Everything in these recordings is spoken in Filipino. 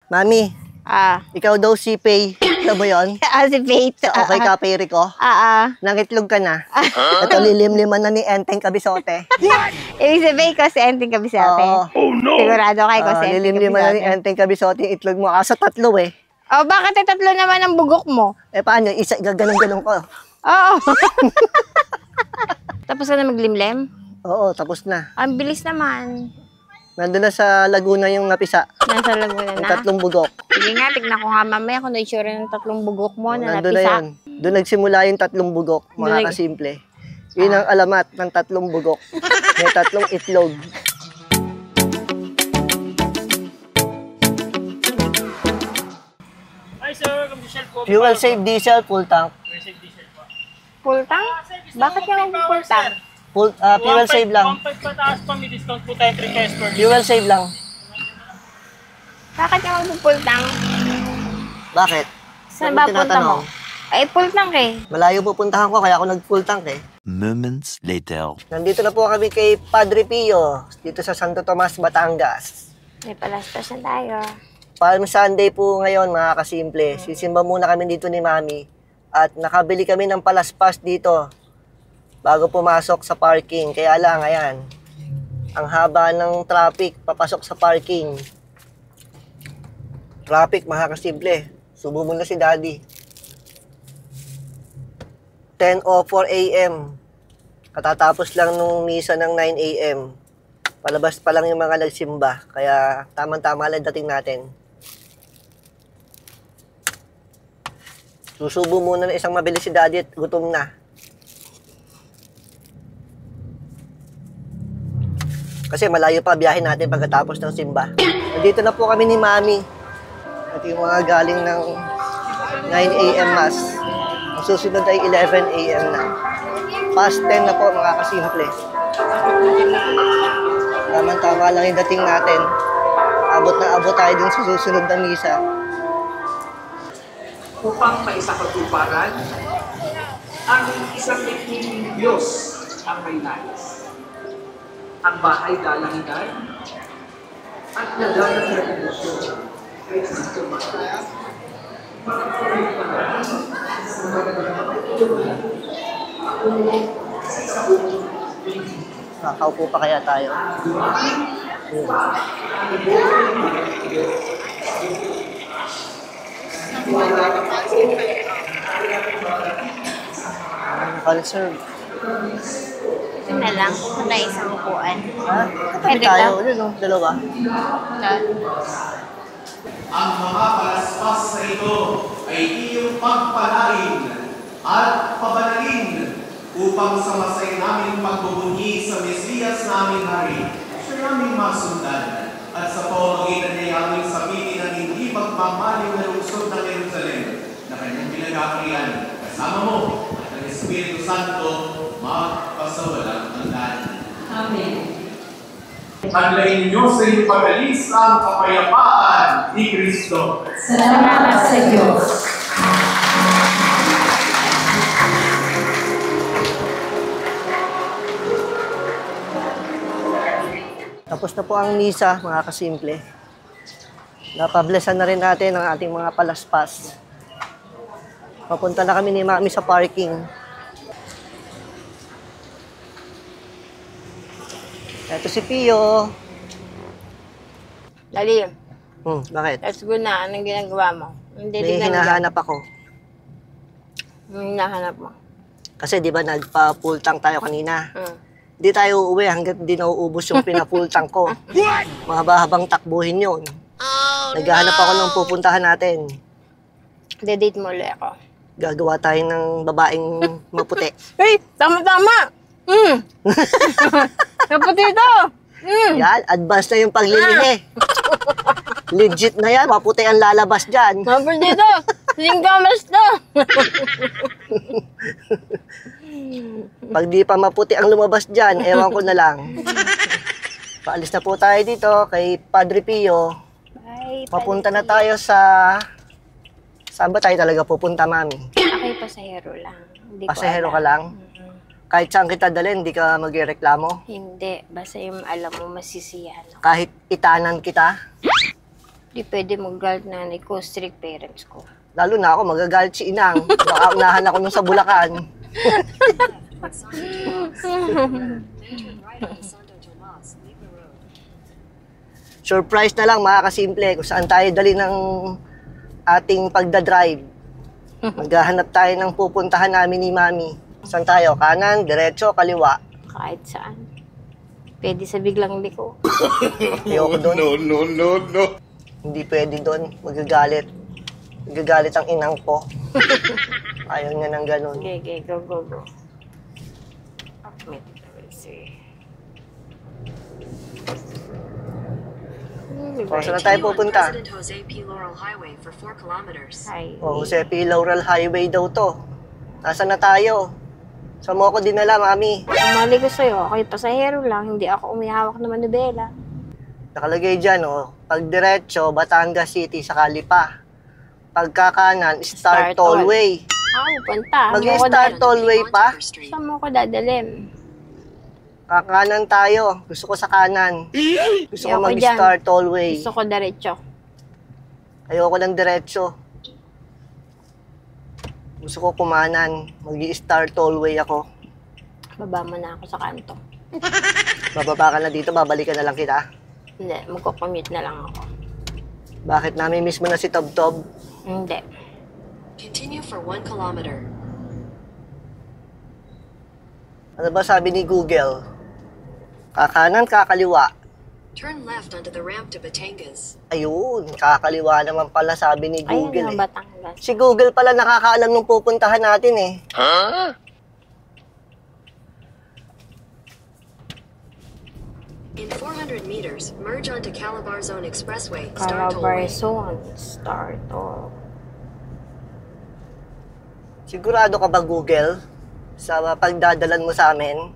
Mami, ikaw daw si Pay. Alam mo yun? Si Faith. Okay ka, Pay Rico? Nangitlog ka na. Ito lilim-liman na ni Enteng Kabisote. Ibig sabihin ko si Enteng Kabisote. Oh no! Sigurado kayo ko si Enteng lilim-liman na ni Enteng Kabisote yung itlog mo. Kaso tatlo eh. Bakit tatlo naman ang bugok mo? Paano? Isa, gaganong-ganong ko. Oo. Tapos ka na maglimlem? Oo, tapos na. Ang bilis naman. Nandun na sa Laguna yung napisa. Nasa Laguna na? Yung tatlong bugok. Sige nga, tignan ko nga mamaya kung na-itsura ng tatlong bugok mo na nandun napisa. Na yun. Doon nagsimula yung tatlong bugok, mga kasimple. Yun ang alamat ng tatlong bugok. May tatlong itlog. Hi sir, diesel po. Fuel save diesel, full tank. Fuel save diesel po. Full tank? Bakit ka mag-full tank? Fuel save lang. 1.5 pataas pa, may discount po tayo 3 cash per Fuel save lang. Bakit ka mag-full tank? Bakit? Saan ba punta mo? Ay, full tank eh. Malayo pupuntahan ko, kaya ako nag-full tank eh. Moments later. Nandito na po kami kay Padre Pio, dito sa Santo Tomas, Batangas. May palastas na tayo. Palm Sunday po ngayon, mga kasimple. Sisimba muna kami dito ni Mami. At nakabili kami ng palaspas dito bago pumasok sa parking. Kaya lang, ayan, ang haba ng traffic papasok sa parking. Traffic, mga kasimple. Subo muna si Daddy. 10:04 a.m. Katatapos lang nung misa ng 9 a.m. Palabas pa lang yung mga nagsimba. Kaya tamang-tama lang dating natin. Susubo muna ng isang mabilis si Daddy at gutom na. Kasi malayo pa biyahe natin pagkatapos ng simba. Nandito na po kami ni Mami. At yung mga galing ng 9 a.m. Mass. Ang susunod ay 11 a.m. na. Past 10 na po, mga kasimple. Tama-tama lang yung dating natin. Abot na abot tayo din sa susunod na misa. Upang maisakatuparan ang isang ikiling Diyos ang may nais. Ang bahay dalanginan at nadalang na revolusyon ay Santo Tomas. Nakaupo pa kaya tayo? Naka-reserve. Ito na lang, kung na isang upuan. Ha? Katabi tayo. Ano, dalawa? Ang mga palaspas sa ito ay iyong pagpalain at pabanalin upang sa masay namin pagbubunyi sa Mesiyas namin Hari, siya naming masundan at sa pamamagitan niya aming sabihin na hindi magmamaling na lungsod ng Jerusalem na kanyang pinagkakriyan kasama mo at ang Espiritu Santo magpasawalang hanggan. Amen. Hadlayin niyo sa iyong pag-alis ang kapayapaan ni Kristo. Salamat sa Diyos. Tapos na po ang misa, mga kasimple. Napablesan na rin natin ang ating mga palaspas. Papunta na kami ni Mami sa parking. Ito si Pio. Lali, Bakit? let's go na. Anong ginagawa mo? May hinahanap ako. Anong hinahanap mo? Kasi di ba nagpa-full tank tayo kanina? Hindi tayo uuwi hanggat hindi nauubos yung pina-full tank ko. Mahaba-habang takbuhin yun. Naghahanap ako ng pupuntahan natin. De-date mo ulit ako. Gagawa tayo ng babaeng maputi. Hey! Tama-tama! Kaputi ito! Yan, advance na yung paglilihi. Legit na yan, maputi ang lalabas dyan. Kaputi ito! Singkamas to! Pag di pa maputi ang lumabas dyan, ewan ko na lang. Paalis na po tayo dito kay Padre Pio. Bye, Papunta na tayo sa... Saan ba tayo talaga pupunta, Mami? Ako'y pasahero lang. Hindi ko Pasahero alam. ka lang? Kahit saan kita dalhin, hindi ka magreklamo? Hindi. Basta yung alam mo, masisiyahan ako. Kahit itanan kita? Di pwede mag-guard nanay ko, strict parents ko. Lalo na ako, magagalit si Inang. Baka unahan ako nung sa Bulacan. Surprise na lang mga kasimple kung saan tayo dali ng ating pagdadrive. Maghahanap tayo ng pupuntahan namin ni Mami. Saan tayo? Kanan, diretso, kaliwa. Kahit saan. Pwede sa biglang liko. Ayoko doon. No. Hindi pwede doon. Magagalit. Magagalit ang inang ko. Ayaw niya ng ganun. Okay, go. See. Saan na tayo pupunta? President Jose P. Laurel Highway for 4 kilometers. Jose P. Laurel Highway daw to. Nasaan na tayo? Saan mo ako dinala, Mami? Mali ko sa'yo, ako'y pasahero lang, hindi ako umihawak ng manubela. Nakalagay dyan, pag diretso, Batangas City, sa Kalipa. Pagkakanan, Star Tollway. Pupunta. Mag-i-Star Tollway pa? Saan mo ko dadalim? Kakanan tayo. Gusto ko sa kanan. Gusto ko Ayoko mag-Star Tollway. Gusto ko diretso. Ayoko ng diretso. Gusto ko kumanan. Mag-i-Star Tollway ako. Baba mo na ako sa kanto. Bababa ka na dito, babalikan na lang kita. Hindi, magko-commute na lang ako. Bakit namin miss mo na si Tob Tob? Hindi. Continue for 1 kilometer. Ano ba sabi ni Google? Kakanan, kakaliwa. Turn left onto the ramp to Batangas. Ayun, kakaliwa naman pala sabi ni Ayun Google na, Batangas. Si Google pala nakakaalam nung pupuntahan natin eh. In 400 meters, merge onto Calabar Zone Expressway, Star Calabar Tollway. Zone. Start all. Sigurado ka ba Google? Sa pagdadalan mo sa amin?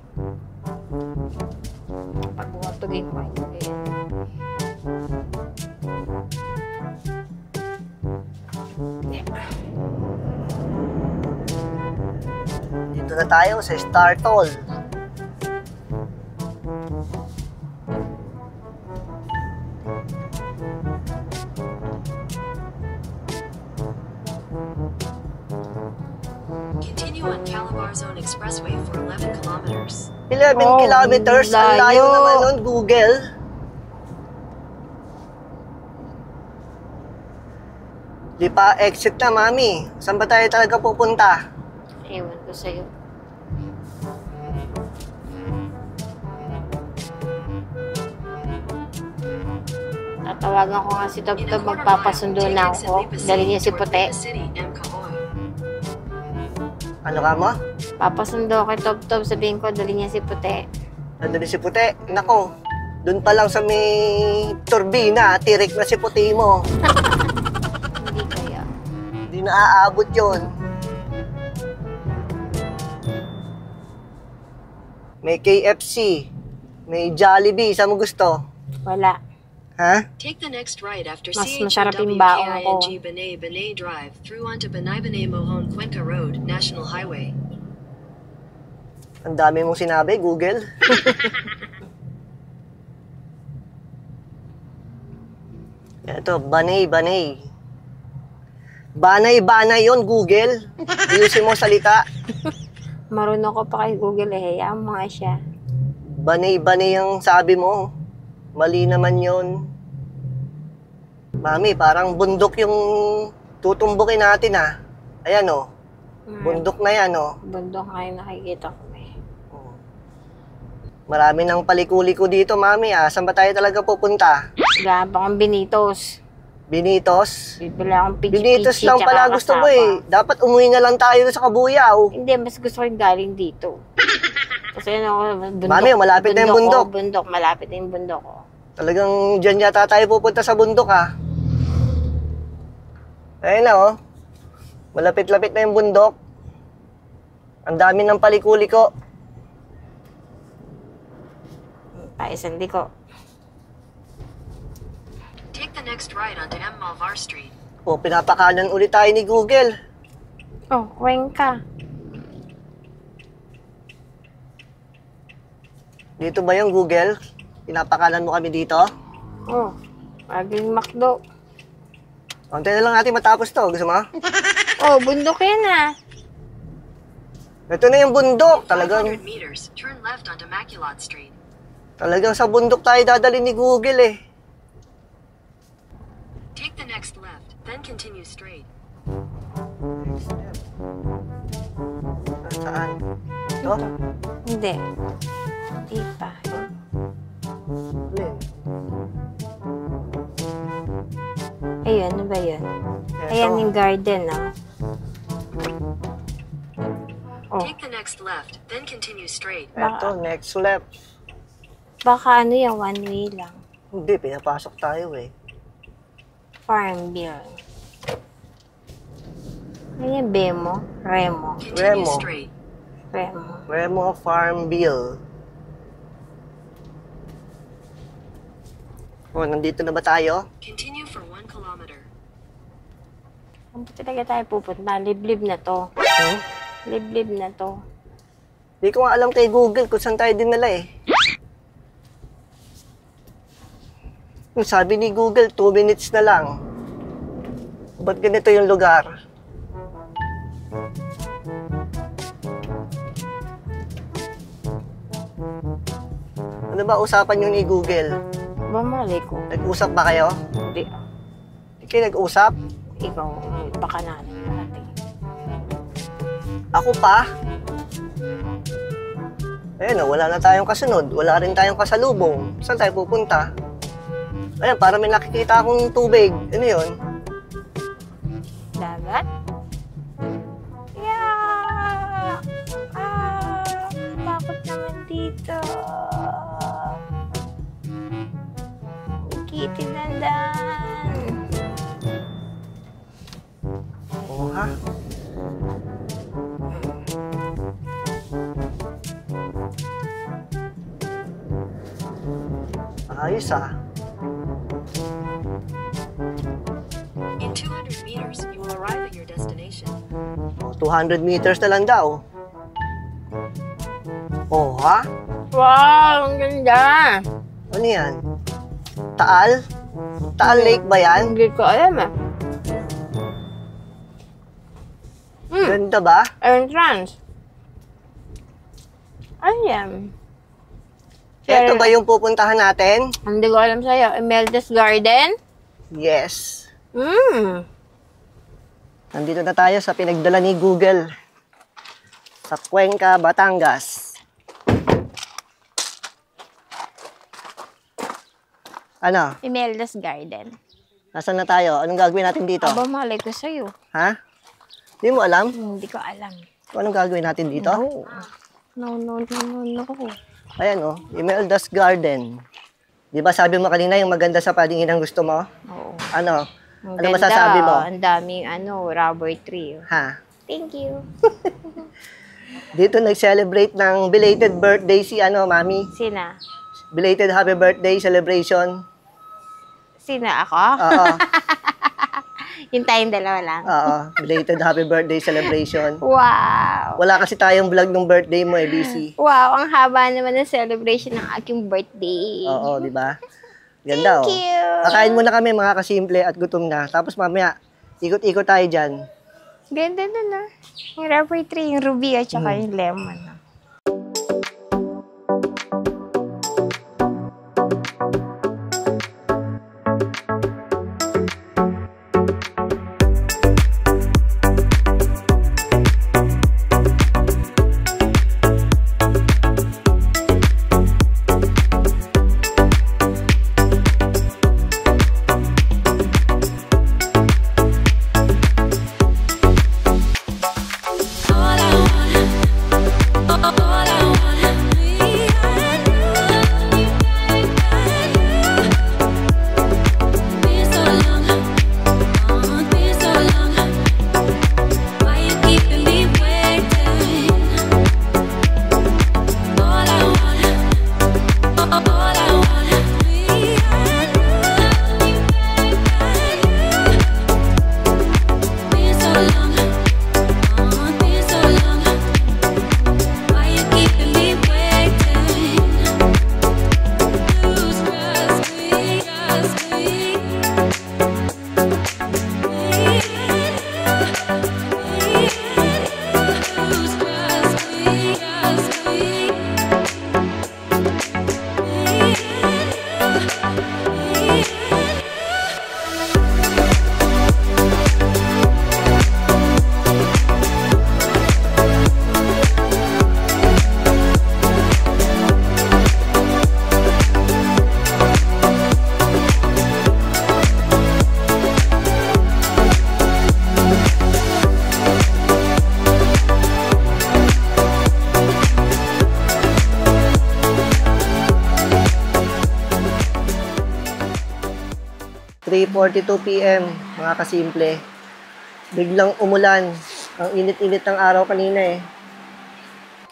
Pag-watugin ko yun. Dito na tayo sa Star Toll. Continue on Calabar Zone Expressway for 11 kilometers. 11 Oh, kilometers, ang layo layo. naman nun, Google. Di pa exit na, Mami. Saan ba tayo talaga pupunta? Ewan ko sa'yo. Tatawagan ko nga si Tob In a Tob, quarter magpapasundo mile, na take exit ako. Lipa Dali City niya si toward Puti. Lipa City, M. Cahoy. Ano ka mo? Papasundo kay Tob Tob, sabihin ko, dali niya si Puti. Nandun si Puti. Nako, dun pa lang sa may turbina, tirik na si Puti mo. Hindi kaya. Hindi na aabot yun. May KFC. May Jollibee. Saan mo gusto? Wala. Ha? Take the next right after Mas masarap yung baong ko. CHWKING Banay Drive through onto Banay Mohon Cuenca Road, National Highway. Ang dami mong sinabi, Google. Ito, Banay. Banay yon Google. Ayusin mo salita. Marunong ko pa kay Google eh. Hayaan mo nga siya. Banay ang sabi mo. Mali naman yon. Mami, parang bundok yung tutumbukin natin ah. Ayan oh. Bundok na yan oh. Bundok nga yung nakikita ko eh. Marami ng paliko-liko dito, Mami ah. Saan ba tayo talaga pupunta? Wala pa akong Benitos. Binitos? Bibili akong pichi-pichi. Binitos lang tsaka pala gusto mo kasama. eh. Dapat umuwi na lang tayo sa Kabuyaw. Hindi, mas gusto ko yung galing dito. Kasi ano, bundok. Mami, malapit na yung bundok. Bundok, malapit na yung bundok ko. Talagang dyan yata tayo pupunta sa bundok ah. Ayun na oh. Malapit-lapit na yung bundok. Ang dami ng paliko-liko. Paisan di ko. Take the next right onto M. Malvar Street. O, pinapakanan ulit tayo ni Google. Oh, Cuenca. Dito ba yung Google? Pinapakanan mo kami dito? Oh, maging McDo. Konti na lang natin matapos to. Gusto mo? Oh, bundok yan ah. Ito na yung bundok. 500 meters, turn left onto Maculot Street. Talagang sa bundok tayo dadali ni Google eh. Take the next left, then continue straight. Saan? Ito? Hindi. Hindi pa. Alin? Ayun, ano ba yun? Ito. Ayan yung garden, ah. Oh. Take the next left, then continue straight. Ito, next left. Baka ano yung one way lang. Hindi, pinapasok tayo eh. Farm bill. Ano yung Bemo? Remo. Continue Remo. straight. Remo. Remo Farm Bill. Oh, nandito na ba tayo? Continue for 1 kilometer. Saan po talaga tayo pupunta? Liblib na to. Hmm? Liblib na to. Hindi ko nga alam kay Google kung saan tayo dinala eh. Yung sabi ni Google, 2 minutes na lang. Ba't ganito yung lugar? Ano ba usapan yun ni Google? Ba malay ko? Nag-usap ba kayo? Hindi. Hindi kayo nag-usap? Ikaw, baka natin natin. Ako pa? Ayun o, wala na tayong kasunod. Wala rin tayong kasalubong. Saan tayo pupunta? Ayan, para may nakikita akong tubig. Ano yun? Dagat? Yeah! Takot naman dito. Kitinandaan. Oo ha? Ayos ah. In 200 meters, you will arrive at your destination. 200 meters na lang daw. Oh ha? Wow, ang ganda! Ano yan? Taal? Taal Lake ba yan? Hindi ko alam ah. Ganda ba? Entrance. Ayan. Ito ba yung pupuntahan natin? Hindi ko alam sa'yo. Imelda's Garden? Yes. Nandito na tayo sa pinagdala ni Google. Sa Cuenca, Batangas. Ano? Imelda's Garden. Nasaan na tayo? Anong gagawin natin dito? Aba, malay ko sa'yo. Ha? Hindi mo alam? Hindi ko alam. Kung anong gagawin natin dito? No. No. Ayan oh, Imelda's Garden. Di ba sabi mo kanina yung maganda sa paligid ang gusto mo? Oo. Ano? Ang Ano ganda, masasabi mo? Ang daming rubber tree. Ha? Thank you. Dito nag-celebrate ng belated birthday si Mami. Sina? Belated happy birthday celebration. Sina ako? Oo. Yung tayong dalawa lang. Oo. Belated happy birthday celebration. Wow! Wala kasi tayong vlog ng birthday mo eh, busy. Wow, ang haba naman ng celebration ng aking birthday. Oo, di ba? Ganda Thank you. Kakain muna kami mga kasimple at gutom na. Tapos mamaya, ikot-ikot tayo dyan. Ganda na na. Yung rubber tree, yung ruby at saka yung lemon. 3:42 PM, mga kasimple. Biglang umulan. Ang init-init ng araw kanina eh.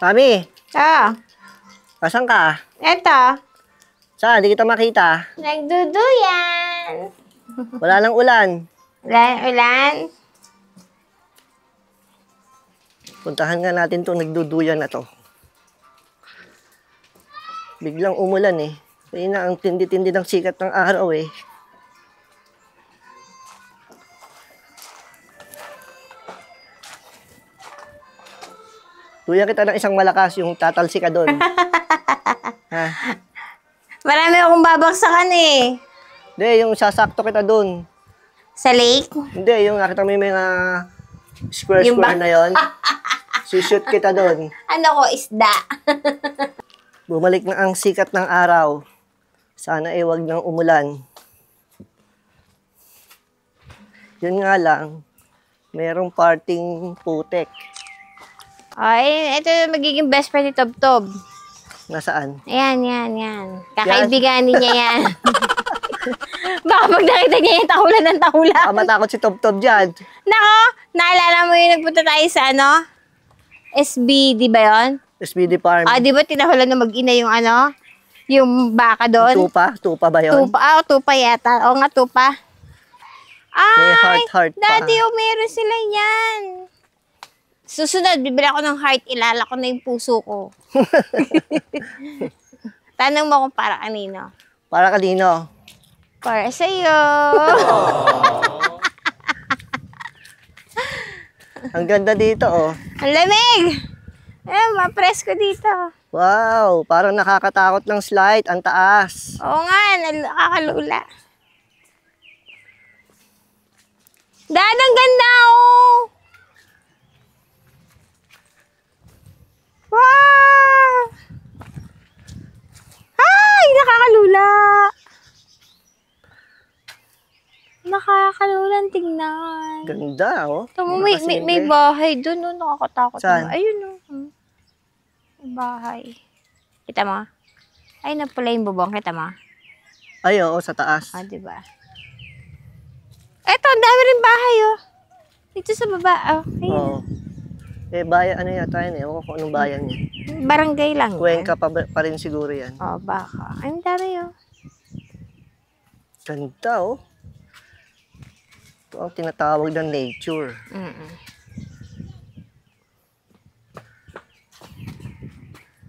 Mami, Ah, asan ka? eto. Saan? Di kita makita. Nagduduyan. Wala nang ulan. Ulan. Puntahan nga natin itong nagduduyan na to. Biglang umulan eh. Kanina ang tindi-tindi ng sikat ng araw eh. Tuyan kita ng isang malakas yung tatalsi ka doon. Ha? Marami akong babaksakan eh. Hindi, yung sasakto kita doon. Sa lake? Hindi, yung nakita mo yung mga square Yung na yon. Sushoot kita doon. Ano ko, isda. Bumalik na ang sikat ng araw. Sana eh wag nang umulan. Yun nga lang, merong parting putek. Ay, ito yung magiging best friend ni Tob-Tob. Nasaan? Ayan. Kakaibiganin niya yan. Baka pag nakita niya yung tahulan ng tahulan. Baka matakot si Tob-Tob dyan. Nako, naalala mo yung nagpunta tayo sa ano? SBD ba yun? SBD Farm. Ah, di ba tinahulan na mag-ina yung ano? Yung baka doon? Tupa? Tupa ba yun? Tupa yata. Oo nga, tupa. May Ay, heart pa. dati meron sila yan. Susunod, bibili ako ng heart, ilala ko na yung puso ko. Tanong mo kung para kanino. Para kanino? Para sa'yo. Ang ganda dito, oh. Ang lamig! Ma-press ko dito. Wow, parang nakakatakot ng slide. Ang taas. Oo nga, nakakalula. Dad, ang ganda, oh! Wow! Ay, nakakalula! Nakakalulang tingnan. Ganda, oh. Tama, may bahay doon, no? Nakakatakot. Saan? Ayun, no? May bahay. Kita mo? Ay, napula yung bubong. Kita mo? Ay, oo, sa taas. Ah, diba? Eto, ang dami rin bahay, oh. Dito sa baba, oh. Ayun. Oo. Eh, bayan, ano yata yun eh. Ewan ko kung anong bayan niya. Barangay lang. Cuenca pa rin siguro yan. Oh, baka. Ay, ang dami, oh. Ganda, oh. Ito ang tinatawag ng nature.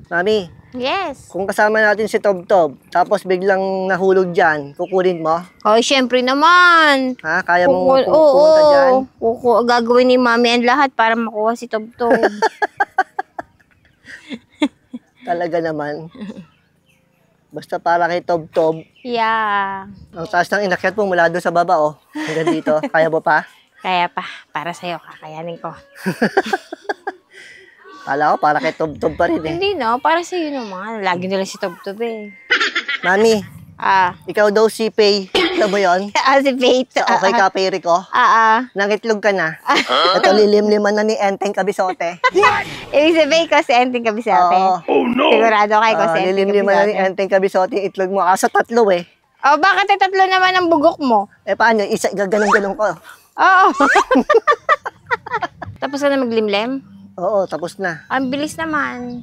Mami, Yes. kung kasama natin si Tob-Tob, tapos biglang nahulog dyan, kukunin mo? Oh, syempre naman. Ha? Kaya mong Oo, pumunta dyan? gagawin ni Mami ang lahat para makuha si Tob-Tob. Talaga naman. Basta para kay Tob-Tob, Yeah. ang taas ng inakyat mo mula doon sa baba, oh. Hanggang dito. Kaya mo pa? Kaya pa, para sa'yo, kakayanin ko. Kala ko para kay Tob-Tob pa rin eh. Hindi, no? Para sa'yo naman. Lagi nila si Tob-Tob, eh. Mami, ikaw daw si Pay. Alam mo yun? Si Faith. Sa Okay Ka, Pay Rico. Nangitlog ka na. Ito lilim-liman na ni Enteng Kabisote. Ibig sabihin ko si Enteng Kabisote. Oo. Sigurado kayo ko si Enteng Lilim-liman na ni Kabisote. Enteng Kabisote yung itlog mo. Kaso tatlo eh. Oh, bakit tatlo naman ang bugok mo? Eh paano? Isa, gaganong-ganong ko. Oo. Tapos ka na maglimlem? Oo, tapos na. Ang bilis naman.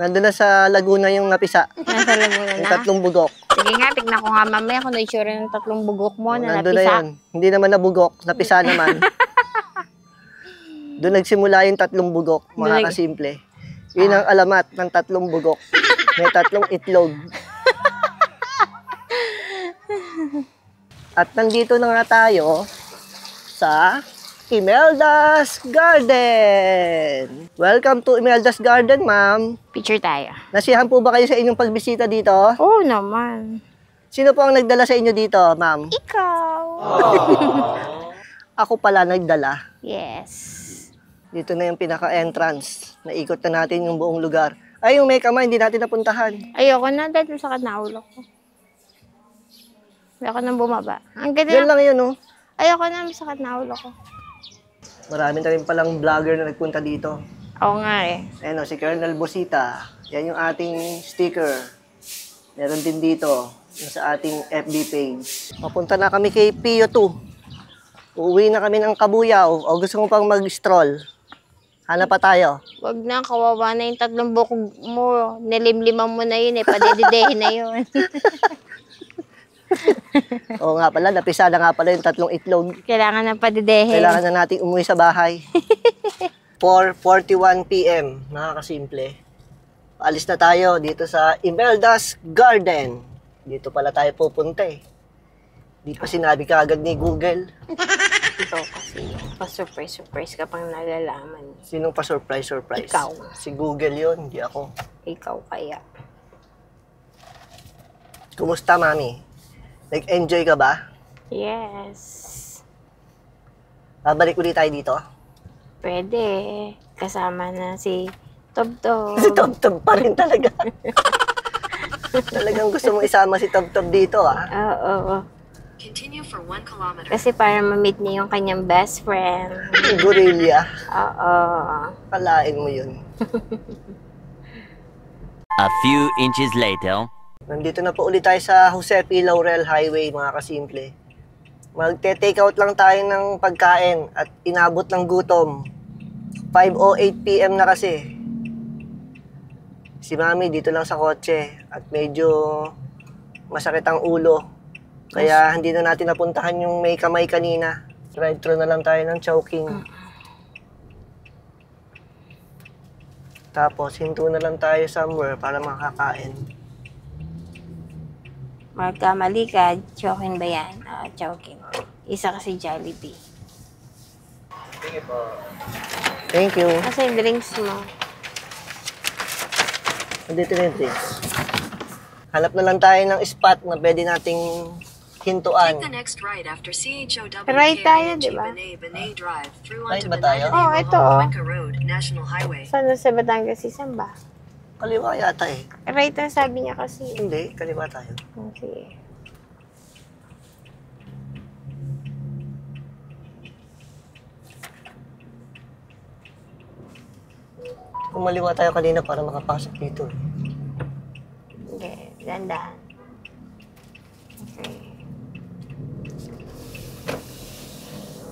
Nandun na sa Laguna yung napisa. Nasa Laguna Yung na. 3 bugok. Sige nga, tignan ko nga mamaya kung na-itsura ng 3 bugok mo na Nandun na napisa. yun. Hindi naman nabugok. Napisa naman. Doon nagsimula yung 3 bugok. Mga kasimple. Yun ang alamat ng 3 bugok. May 3 itlog. At nandito na nga tayo sa Imelda's Garden. Welcome to Imelda's Garden, ma'am. Picture tayo. Nasiyahan po ba kayo sa inyong pagbisita dito? Oo naman. Sino po ang nagdala sa inyo dito, ma'am? Ikaw. Ako pala nagdala. Yes. Dito na yung pinaka-entrance. Naikot na natin yung buong lugar. Ay, yung Mekama, hindi natin napuntahan. Ayoko na, dahil masakit na ulo ko. Ayoko nang bumaba. Ang ganda. Yan lang yun, oh. Ayoko na, masakit na ulo ko. Marami na rin palang vlogger na nagpunta dito. Oo nga eh. Ayan o, si Colonel Bosita. Yan yung ating sticker. Meron din dito. sa ating FB page. Papunta na kami kay Pio 2. Uuwi na kami ng Kabuyaw. O gusto mo pang mag-stroll? Hanap pa tayo. Wag na, kawawa na yung 3 bukog mo. Nilimliman mo na yun eh. Padididehin na yun. Oo nga pala, napisa na nga pala yung 3 itlog. Kailangan na padidehin. Kailangan na natin umuwi sa bahay. 4:41 p.m. Nakakasimple. Paalis na tayo dito sa Imelda's Garden. Dito pala tayo pupunta eh. Di pa sinabi ka agad ni Google. Ito kasi, pa-surprise ka pang nalalaman. Sinong pa-surprise? Ikaw. Si Google yun, hindi ako. Ikaw kaya. Kumusta, Mami? Nag-enjoy ka ba? Yes. Babalik ulit tayo dito? Pwede. Kasama na si Tob-Tob. Si Tob-Tob pa rin talaga. Talagang gusto mong isama si Tob-Tob dito, ah. Oo. Continue for 1 kilometer. Kasi para ma-meet niya yung kanyang best friend. Gorilla. Oo. Kalain mo yun. A few inches later. Nandito na po ulit tayo sa Jose P. Laurel Highway, mga kasimple. Magte-take out lang tayo ng pagkain at inabot ng gutom. 5:08 p.m. na kasi. Si Mami dito lang sa kotse at medyo masakit ang ulo. Kaya hindi na natin napuntahan yung may kamay kanina. Drive-thru na lang tayo ng Chowking. Tapos hinto na lang tayo somewhere para makakain. Magkamali ka, Chowking ba yan? Chowking. Isa kasi Jollibee. Thank you. Kasi yung drinks mo. Nandito na yung drinks. Hanap na lang tayo ng spot na pwede nating hintuan. Take the next right after CHOW Right tayo, di ba? Benay Drive through Right onto ba tayo? Oh, ito, oh. Cuenca Road, National Highway. Sana sa Batangas isang ba? Kaliwa yata eh. Right ang sabi niya kasi. Hindi, kaliwa tayo. Okay. Kumaliwa tayo kanina para makapasok dito. Okay, dandan. Okay.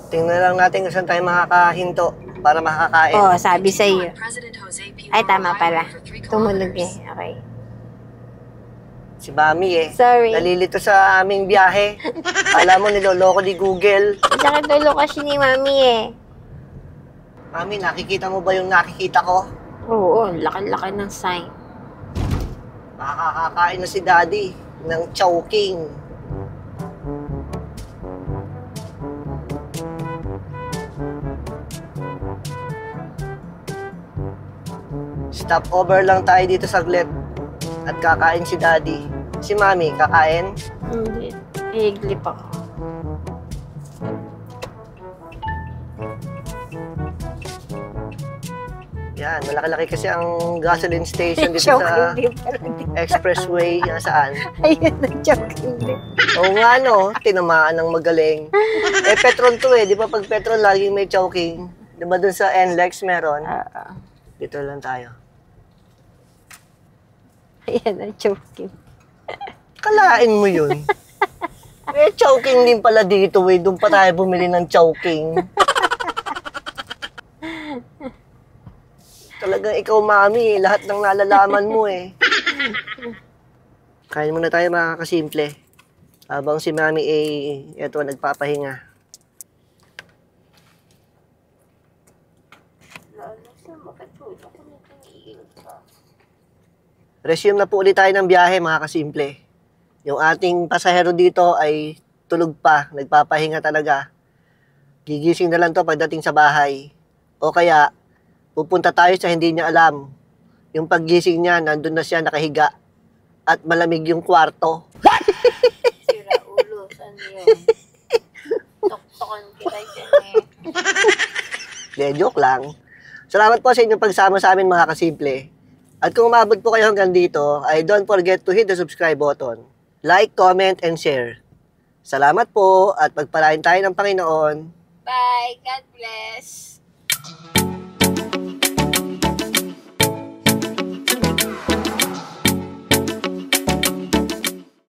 Tingnan lang natin kung saan tayo makakahinto para makakain. Oh, sabi sa iyo. President Jose P. Ay, tama pala. Highway for 3 Tumulog kilometers. eh. Okay. Si Mami eh. Sorry. Nalilito sa aming biyahe. Alam mo, niloloko ni Google. Sakit ulo kasi ni Mami eh. Mami, nakikita mo ba yung nakikita ko? Oo, laki-laki ng sign. Makakakain na si Daddy ng Chowking. Stop over lang tayo dito saglit at kakain si Daddy. Si Mami, kakain? Hindi. Iiglip ako. Yan, malaki-laki kasi ang gasoline station dito Joke, sa hindi pala. expressway. Yan saan? Ayun na, joke, hindi. Oo nga no, tinamaan ng magaling. Eh, Petron to eh. Di ba pag Petron, laging may Chowking? Di ba dun sa NLEX meron? Dito lang tayo. Ayan na, joke. Kalain mo yun. Eh, Chowking din pala dito eh. Doon pa tayo bumili ng Chowking. Talagang ikaw, Mami, lahat ng nalalaman mo eh. Kain muna tayo mga kasimple. Habang si Mami eto, nagpapahinga. Resume na po ulit tayo ng biyahe mga kasimple. Yung ating pasahero dito ay tulog pa, nagpapahinga talaga. Gigising na lang to pagdating sa bahay. O kaya, pupunta tayo sa hindi niya alam. Yung paggising niya, nandun na siya nakahiga. At malamig yung kwarto. Sira ulo, saan yun? Toktokan kita dyan eh. De, joke lang. Salamat po sa inyong pagsama sa amin mga kasimple. At kung umabot po kayo hanggang dito, ay don't forget to hit the subscribe button. Like, comment, and share. Salamat po at pagpalain tayo ng Panginoon. Bye. God bless.